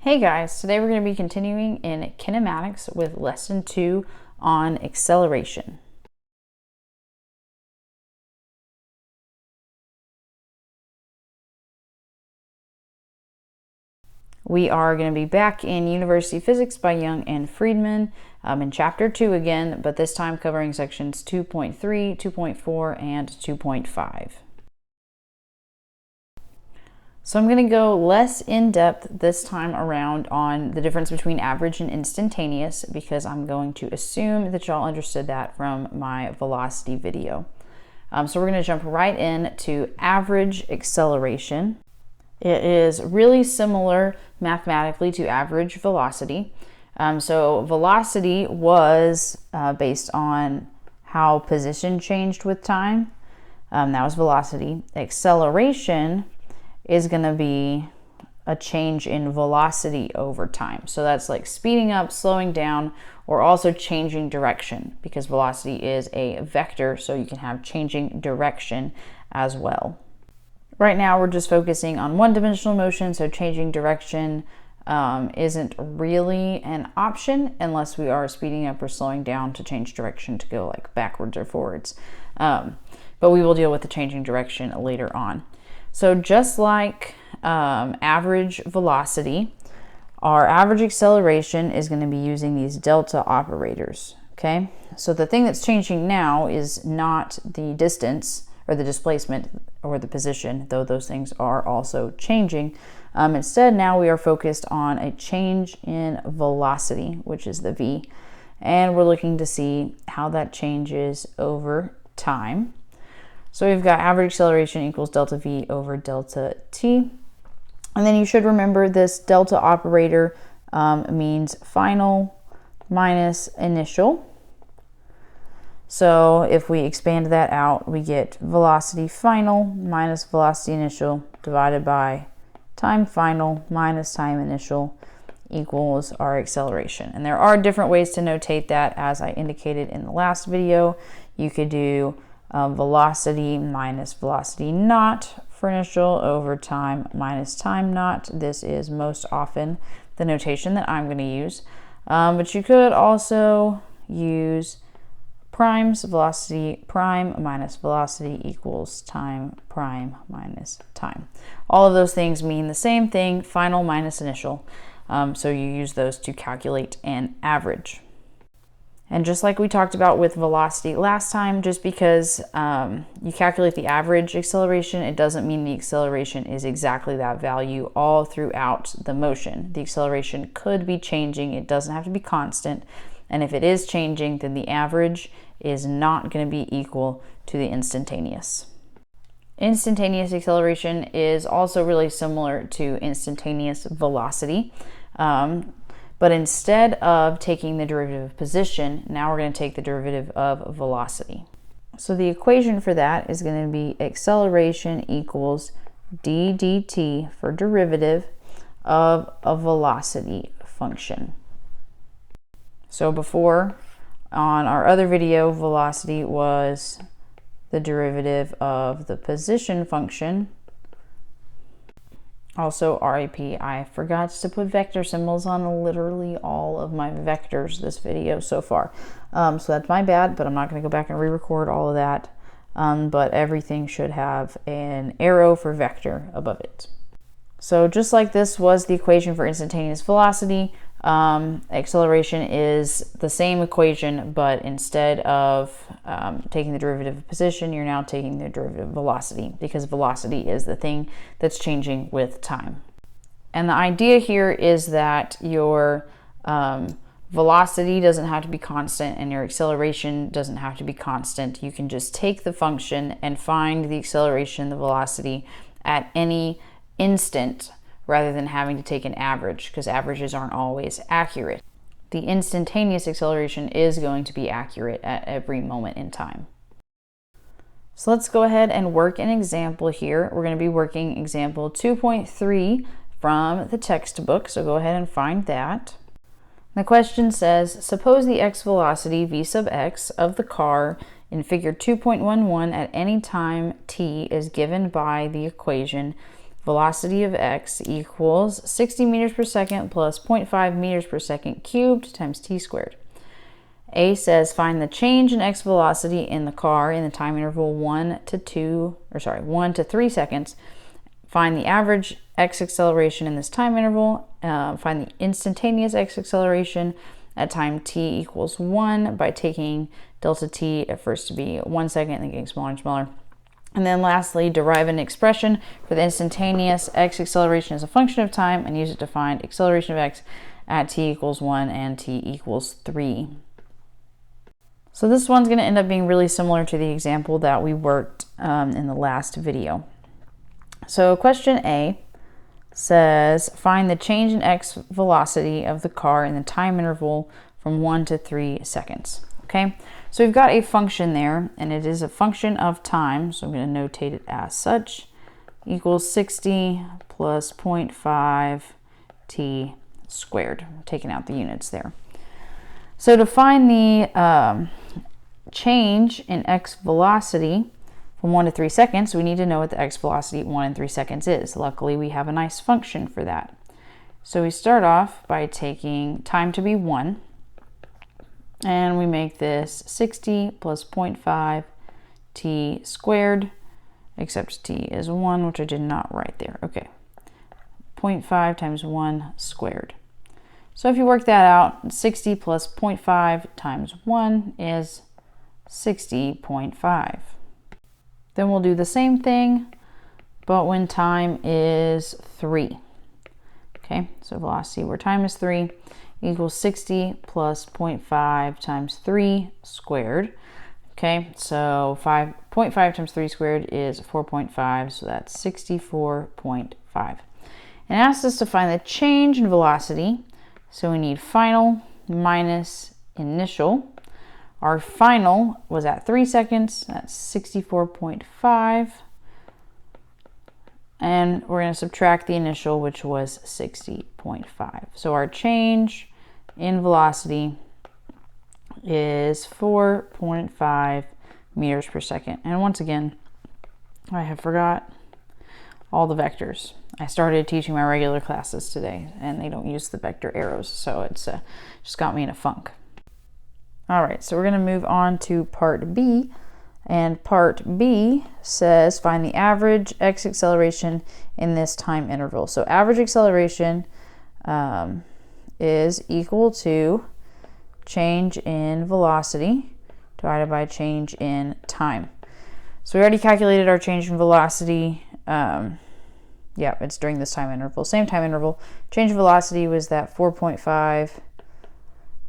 Hey guys, today we're going to be continuing in kinematics with lesson 2 on acceleration. We are going to be back in University Physics by Young and Friedman in chapter 2 again, but this time covering sections 2.3, 2.4, and 2.5. So I'm going to go less in depth this time around on the difference between average and instantaneous because I'm going to assume that y'all understood that from my velocity video. So we're going to jump right in to average acceleration. It is really similar mathematically to average velocity. So velocity was based on how position changed with time. That was velocity. Acceleration is going to be a change in velocity over time. So that's like speeding up, slowing down, or also changing direction because velocity is a vector, so you can have changing direction as well. Right now we're just focusing on one-dimensional motion, so changing direction isn't really an option unless we are speeding up or slowing down to change direction to go like backwards or forwards. But we will deal with the changing direction later on. So just like average velocity, our average acceleration is going to be using these delta operators, okay? So the thing that's changing now is not the distance or the displacement or the position, though those things are also changing. Instead, now we are focused on a change in velocity, which is the v, and we're looking to see how that changes over time. So we've got average acceleration equals delta v over delta t. And then you should remember this delta operator means final minus initial. So if we expand that out, we get velocity final minus velocity initial divided by time final minus time initial equals our acceleration. And there are different ways to notate that, as I indicated in the last video. You could do velocity minus velocity naught for initial over time minus time naught. This is most often the notation that I'm going to use. But you could also use primes, velocity prime minus velocity equals time prime minus time. All of those things mean the same thing, final minus initial. So you use those to calculate an average. And just like we talked about with velocity last time, just because you calculate the average acceleration, it doesn't mean the acceleration is exactly that value all throughout the motion. The acceleration could be changing. It doesn't have to be constant. And if it is changing, then the average is not going to be equal to the instantaneous. Instantaneous acceleration is also really similar to instantaneous velocity. But instead of taking the derivative of position, now we're going to take the derivative of velocity. So the equation for that is going to be acceleration equals d dt for derivative of a velocity function. So before, on our other video, velocity was the derivative of the position function. Also, RIP, I forgot to put vector symbols on literally all of my vectors this video so far. So that's my bad, but I'm not going to go back and re-record all of that. But everything should have an arrow for vector above it. So just like this was the equation for instantaneous velocity, acceleration is the same equation, but instead of taking the derivative of position, you're now taking the derivative of velocity, because velocity is the thing that's changing with time. And the idea here is that your velocity doesn't have to be constant and your acceleration doesn't have to be constant. You can just take the function and find the acceleration, the velocity at any instant, rather than having to take an average, because averages aren't always accurate. The instantaneous acceleration is going to be accurate at every moment in time. So let's go ahead and work an example here. We're going to be working example 2.3 from the textbook, so go ahead and find that. The question says, suppose the x velocity v sub x of the car in figure 2.11 at any time t is given by the equation velocity of x equals 60 meters per second plus 0.5 meters per second cubed times t squared. A says find the change in x velocity in the car in the time interval 1 to 3 seconds. Find the average x acceleration in this time interval. Find the instantaneous x acceleration at time t equals 1 by taking delta t at first to be 1 second and then getting smaller and smaller. And then lastly, derive an expression for the instantaneous x acceleration as a function of time and use it to find acceleration of x at t equals 1 and t equals 3. So this one's going to end up being really similar to the example that we worked in the last video. So question A says find the change in x velocity of the car in the time interval from 1 to 3 seconds. Okay, so we've got a function there, and it is a function of time, so I'm going to notate it as such, equals 60 plus 0.5 t squared. I'm taking out the units there. So to find the change in x velocity from 1 to 3 seconds, we need to know what the x velocity at 1 and 3 seconds is. Luckily, we have a nice function for that. So we start off by taking time to be 1, and we make this 60 plus 0.5 t squared, except t is 1, which I did not write there. Okay, 0.5 times 1 squared. So if you work that out, 60 plus 0.5 times 1 is 60.5. Then we'll do the same thing, but when time is 3. Okay, so velocity where time is 3 equals 60 plus 0.5 times 3 squared. Okay, so 0.5 times 3 squared is 4.5, so that's 64.5. And it asks us to find the change in velocity, so we need final minus initial. Our final was at 3 seconds, that's 64.5. And we're going to subtract the initial, which was 60.5. So our change in velocity is 4.5 meters per second. And once again, I have forgot all the vectors. I started teaching my regular classes today, and they don't use the vector arrows, so it's just got me in a funk. All right, so we're going to move on to part B. And part B says find the average x acceleration in this time interval. So average acceleration is equal to change in velocity divided by change in time. So we already calculated our change in velocity. Yeah, it's during this time interval. Same time interval. Change in velocity was that 4.5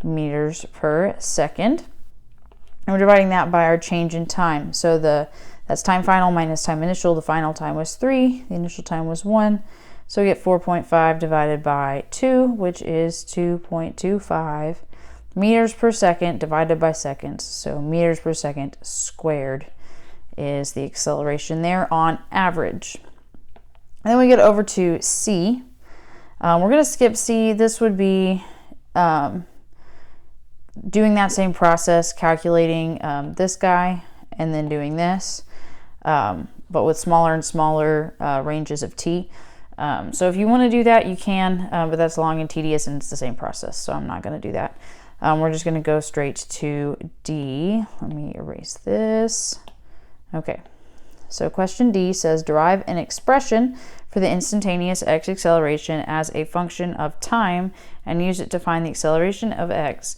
meters per second. And we're dividing that by our change in time. So that's time final minus time initial. The final time was 3. The initial time was 1. So we get 4.5 divided by 2, which is 2.25 meters per second divided by seconds. So meters per second squared is the acceleration there on average. And then we get over to C. We're going to skip C. This would be doing that same process, calculating this guy and then doing this, but with smaller and smaller ranges of t. So if you want to do that, you can, but that's long and tedious and it's the same process, so I'm not going to do that. We're just going to go straight to D. Let me erase this. Okay, so question D says derive an expression for the instantaneous x acceleration as a function of time and use it to find the acceleration of x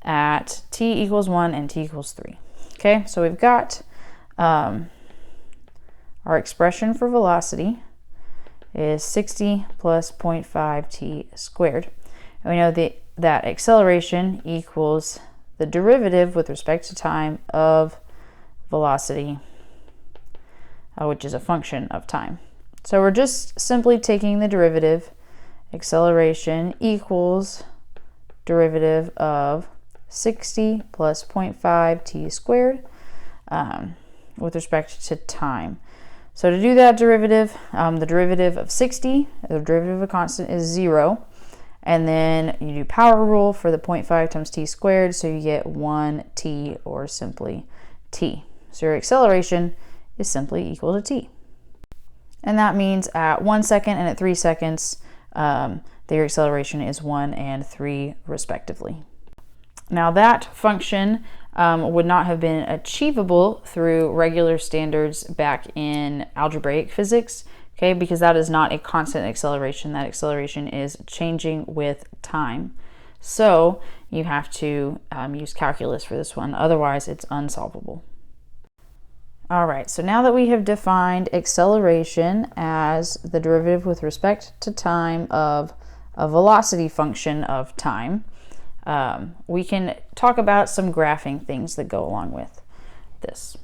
at t equals 1 and t equals 3. Okay, so we've got our expression for velocity is 60 plus 0.5 t squared. And we know that acceleration equals the derivative with respect to time of velocity, which is a function of time. So we're just simply taking the derivative. Acceleration equals derivative of 60 plus 0.5 t squared with respect to time. So to do that derivative, the derivative of 60, the derivative of a constant is 0. And then you do power rule for the 0.5 times t squared, so you get 1t or simply t. So your acceleration is simply equal to t. And that means at 1 second and at 3 seconds, their acceleration is 1 and 3 respectively. Now that function would not have been achievable through regular standards back in algebraic physics, okay, because that is not a constant acceleration. That acceleration is changing with time. So you have to use calculus for this one, otherwise it's unsolvable. All right, so now that we have defined acceleration as the derivative with respect to time of a velocity function of time, we can talk about some graphing things that go along with this.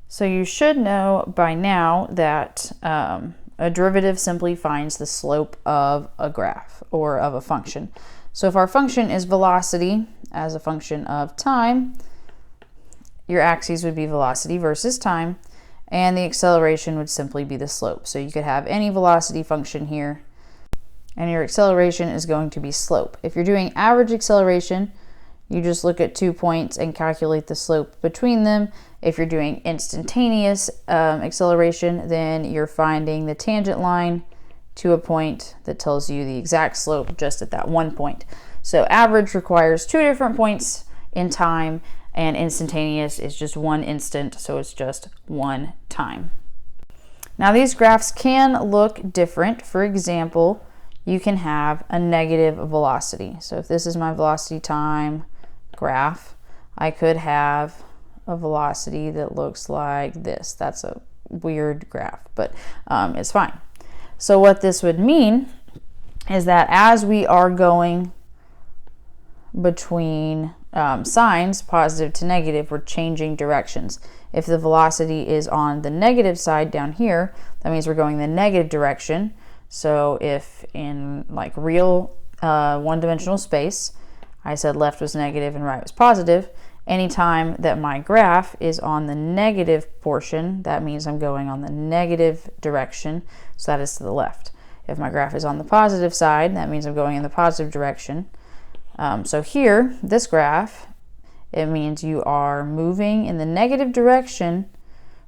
So you should know by now that a derivative simply finds the slope of a graph or of a function. So if our function is velocity as a function of time, your axes would be velocity versus time, and the acceleration would simply be the slope. So you could have any velocity function here, and your acceleration is going to be slope. If you're doing average acceleration, you just look at 2 points and calculate the slope between them. If you're doing instantaneous acceleration, then you're finding the tangent line to a point that tells you the exact slope just at that 1 point. So average requires 2 different points in time, and instantaneous is just 1 instant, so it's just 1 time. Now these graphs can look different. For example, you can have a negative velocity. So if this is my velocity time graph, I could have a velocity that looks like this. That's a weird graph, but it's fine. So what this would mean is that as we are going between signs, positive to negative, we're changing directions. If the velocity is on the negative side down here, that means we're going the negative direction. So if in like real one-dimensional space, I said left was negative and right was positive, anytime that my graph is on the negative portion, that means I'm going on the negative direction, so that is to the left. If my graph is on the positive side, that means I'm going in the positive direction. So here, this graph, it means you are moving in the negative direction,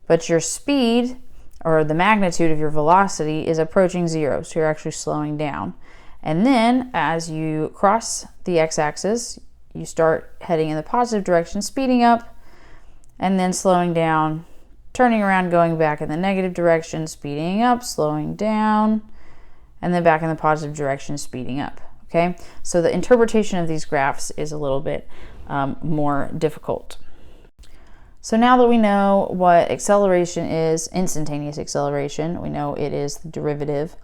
but your speed or the magnitude of your velocity is approaching 0, so you're actually slowing down. And then as you cross the x-axis, you start heading in the positive direction, speeding up, and then slowing down, turning around, going back in the negative direction, speeding up, slowing down, and then back in the positive direction, speeding up. Okay, so the interpretation of these graphs is a little bit more difficult. So now that we know what acceleration is, instantaneous acceleration, we know it is the derivative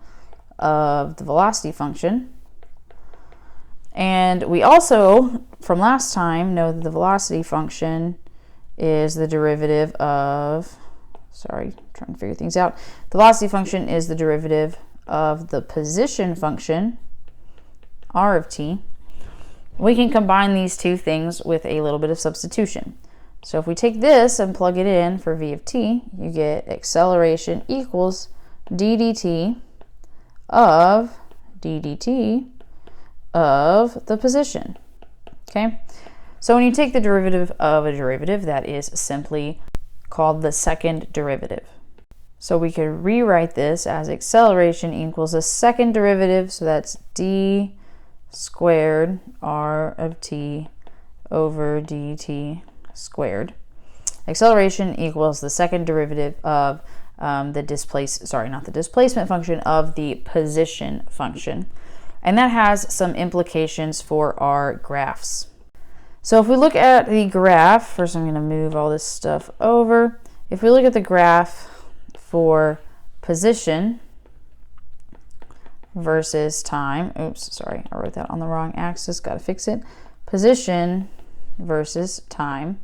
of the velocity function. And we also, from last time, know that the velocity function is the derivative of, sorry, trying to figure things out. The velocity function is the derivative of the position function, r of t. We can combine these two things with a little bit of substitution. So if we take this and plug it in for v of t, you get acceleration equals d dt of the position. Okay, so when you take the derivative of a derivative, that is simply called the second derivative. So we could rewrite this as acceleration equals a second derivative, so that's d squared r of t over dt squared. Acceleration equals the second derivative of the displacement function of the position function. And that has some implications for our graphs. So if we look at the graph, first I'm going to move all this stuff over. If we look at the graph for position versus time, oops, sorry, I wrote that on the wrong axis, got to fix it. Position versus time,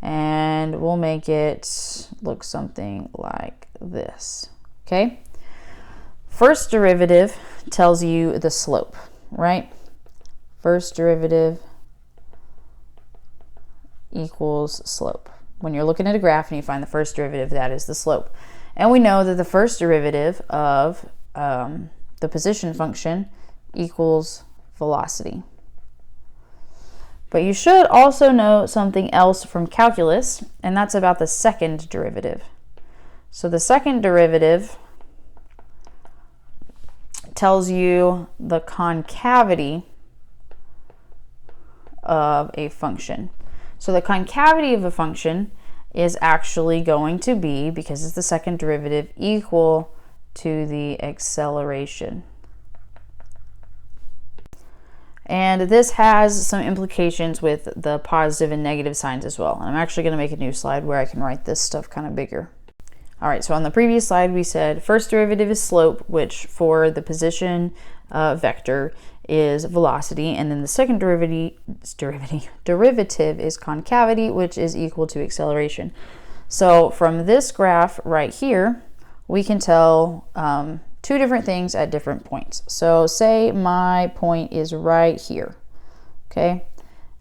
and we'll make it look something like this. Okay, first derivative tells you the slope, right? First derivative equals slope. When you're looking at a graph and you find the first derivative, that is the slope. And we know that the first derivative of the position function equals velocity. But you should also know something else from calculus, and that's about the second derivative. So the second derivative tells you the concavity of a function. So the concavity of a function is actually going to be, because it's the second derivative, equal to the acceleration. And this has some implications with the positive and negative signs as well. And I'm actually going to make a new slide where I can write this stuff kind of bigger. All right, so on the previous slide we said first derivative is slope, which for the position vector is velocity, and then the second derivative is concavity, which is equal to acceleration. So from this graph right here, we can tell two different things at different points. So say my point is right here, okay?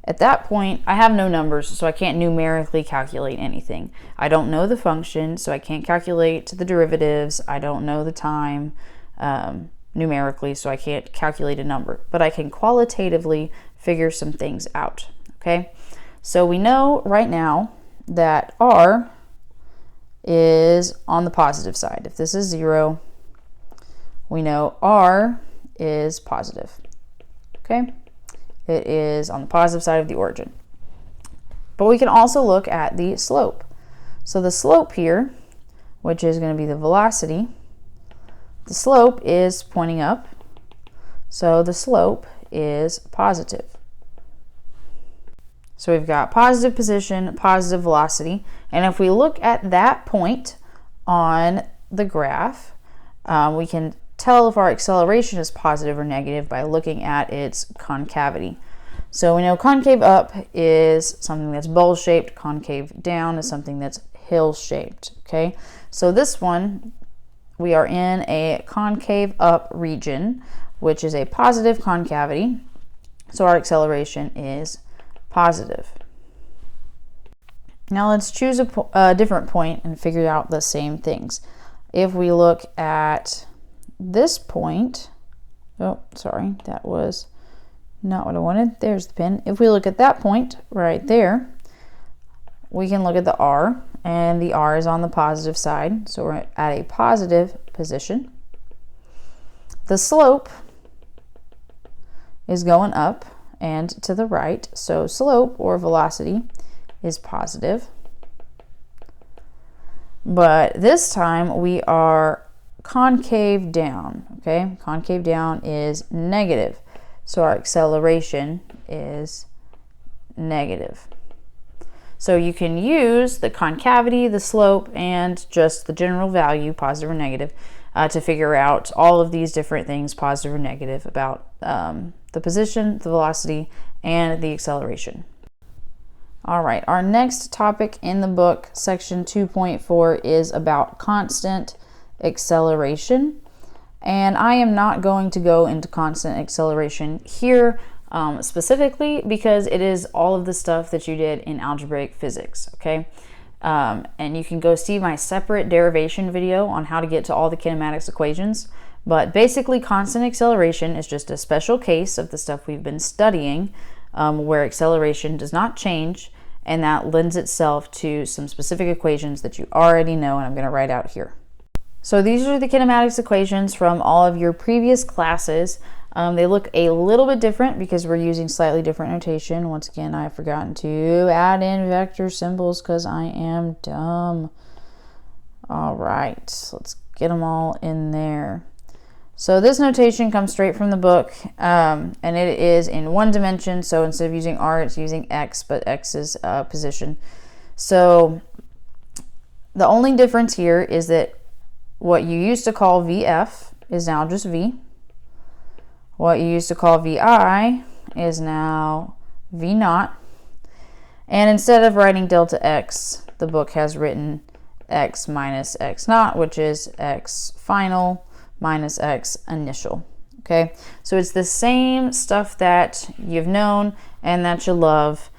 At that point, I have no numbers, so I can't numerically calculate anything. I don't know the function, so I can't calculate the derivatives. I don't know the time numerically, so I can't calculate a number. But I can qualitatively figure some things out, okay? So we know right now that r is on the positive side. If this is 0, we know r is positive, okay? It is on the positive side of the origin. But we can also look at the slope. So the slope here, which is going to be the velocity, the slope is pointing up, so the slope is positive. So we've got positive position, positive velocity, and if we look at that point on the graph, we can tell if our acceleration is positive or negative by looking at its concavity. So we know concave up is something that's bowl-shaped, concave down is something that's hill-shaped, okay? So this one, we are in a concave up region, which is a positive concavity, so our acceleration is positive. Now let's choose a different point and figure out the same things. If we look at this point, oh, sorry, that was not what I wanted. There's the pen. If we look at that point right there, we can look at the r, and the r is on the positive side, so we're at a positive position. The slope is going up and to the right, so slope or velocity is positive. But this time we are concave down, okay? Concave down is negative, so our acceleration is negative. So you can use the concavity, the slope, and just the general value, positive or negative, to figure out all of these different things, positive or negative, about the position, the velocity, and the acceleration. All right, our next topic in the book, section 2.4, is about constant acceleration. And I am not going to go into constant acceleration here specifically because it is all of the stuff that you did in algebraic physics, okay? And you can go see my separate derivation video on how to get to all the kinematics equations. But basically, constant acceleration is just a special case of the stuff we've been studying where acceleration does not change, and that lends itself to some specific equations that you already know, and I'm going to write out here. So these are the kinematics equations from all of your previous classes. They look a little bit different because we're using slightly different notation. Once again, I've forgotten to add in vector symbols because I am dumb. All right, let's get them all in there. So this notation comes straight from the book, and it is in one dimension. So instead of using r, it's using x, but x is position. So the only difference here is that what you used to call VF is now just V. What you used to call VI is now V naught. And instead of writing delta x, the book has written x minus x naught, which is x final minus x initial. Okay, so it's the same stuff that you've known and that you love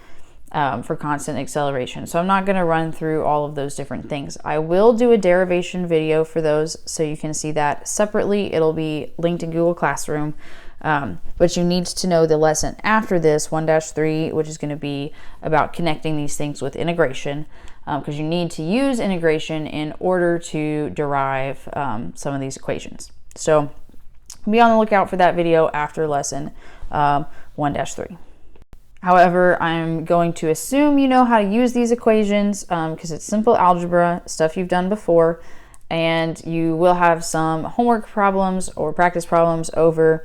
for constant acceleration. So I'm not going to run through all of those different things. I will do a derivation video for those so you can see that separately. It'll be linked in Google Classroom. But you need to know the lesson after this, 1-3, which is going to be about connecting these things with integration, because you need to use integration in order to derive some of these equations. So be on the lookout for that video after lesson 1-3. However, I'm going to assume you know how to use these equations because it's simple algebra, stuff you've done before, and you will have some homework problems or practice problems over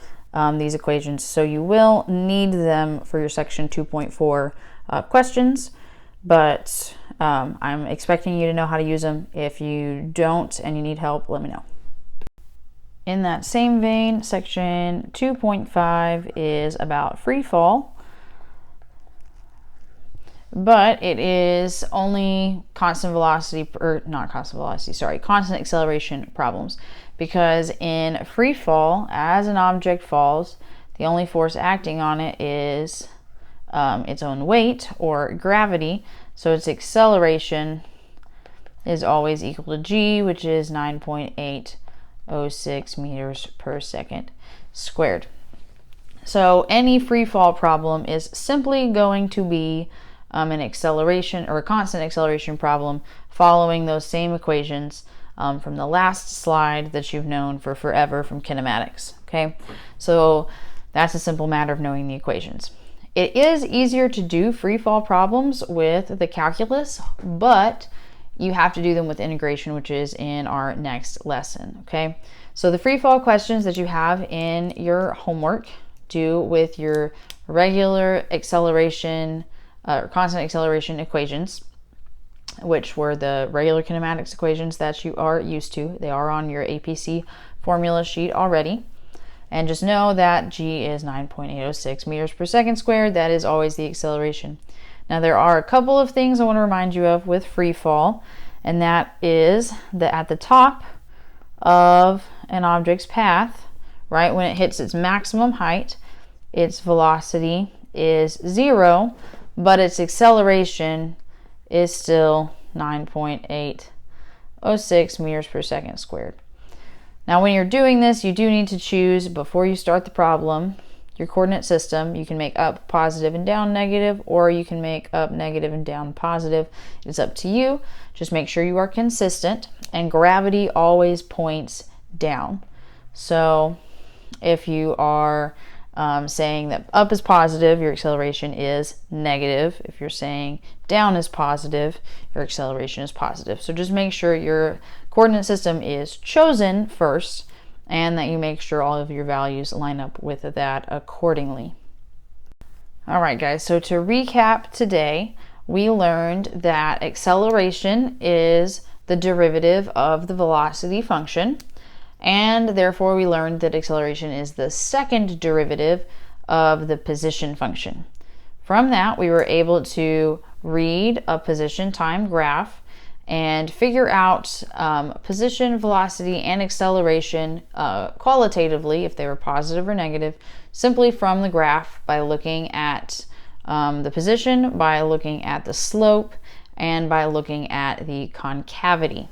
these equations. So you will need them for your section 2.4 questions, but I'm expecting you to know how to use them. If you don't and you need help, let me know. In that same vein, section 2.5 is about free fall, but it is only constant acceleration problems, because in free fall, as an object falls, the only force acting on it is its own weight or gravity, so its acceleration is always equal to g, which is 9.806 meters per second squared. So any free fall problem is simply going to be an acceleration or a constant acceleration problem following those same equations from the last slide that you've known for forever from kinematics. Okay, so that's a simple matter of knowing the equations. It is easier to do free fall problems with the calculus, but you have to do them with integration, which is in our next lesson. Okay, so the free fall questions that you have in your homework do with your regular acceleration or constant acceleration equations, which were the regular kinematics equations that you are used to. They are on your APC formula sheet already. And just know that g is 9.806 meters per second squared. That is always the acceleration. Now there are a couple of things I want to remind you of with free fall, and that is that at the top of an object's path, right when it hits its maximum height, its velocity is 0, but its acceleration is still 9.806 meters per second squared. Now when you're doing this, you do need to choose, before you start the problem, your coordinate system. You can make up positive and down negative, or you can make up negative and down positive. It's up to you. Just make sure you are consistent, and gravity always points down. So if you are saying that up is positive, your acceleration is negative. If you're saying down is positive, your acceleration is positive. So just make sure your coordinate system is chosen first, and that you make sure all of your values line up with that accordingly. All right, guys, so to recap today, we learned that acceleration is the derivative of the velocity function, and therefore we learned that acceleration is the second derivative of the position function. From that, we were able to read a position time graph and figure out position, velocity, and acceleration qualitatively, if they were positive or negative, simply from the graph by looking at the position, by looking at the slope, and by looking at the concavity.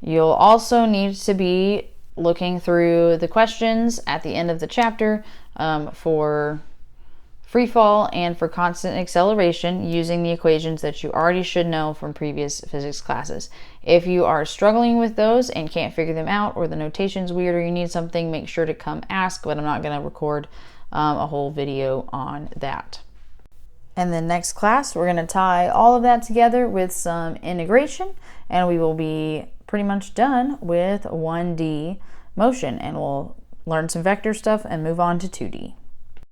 You'll also need to be looking through the questions at the end of the chapter for free fall and for constant acceleration using the equations that you already should know from previous physics classes. If you are struggling with those and can't figure them out, or the notation's weird, or you need something, make sure to come ask, but I'm not going to record a whole video on that. And then next class, we're going to tie all of that together with some integration, and we will be pretty much done with 1D motion, and we'll learn some vector stuff and move on to 2D.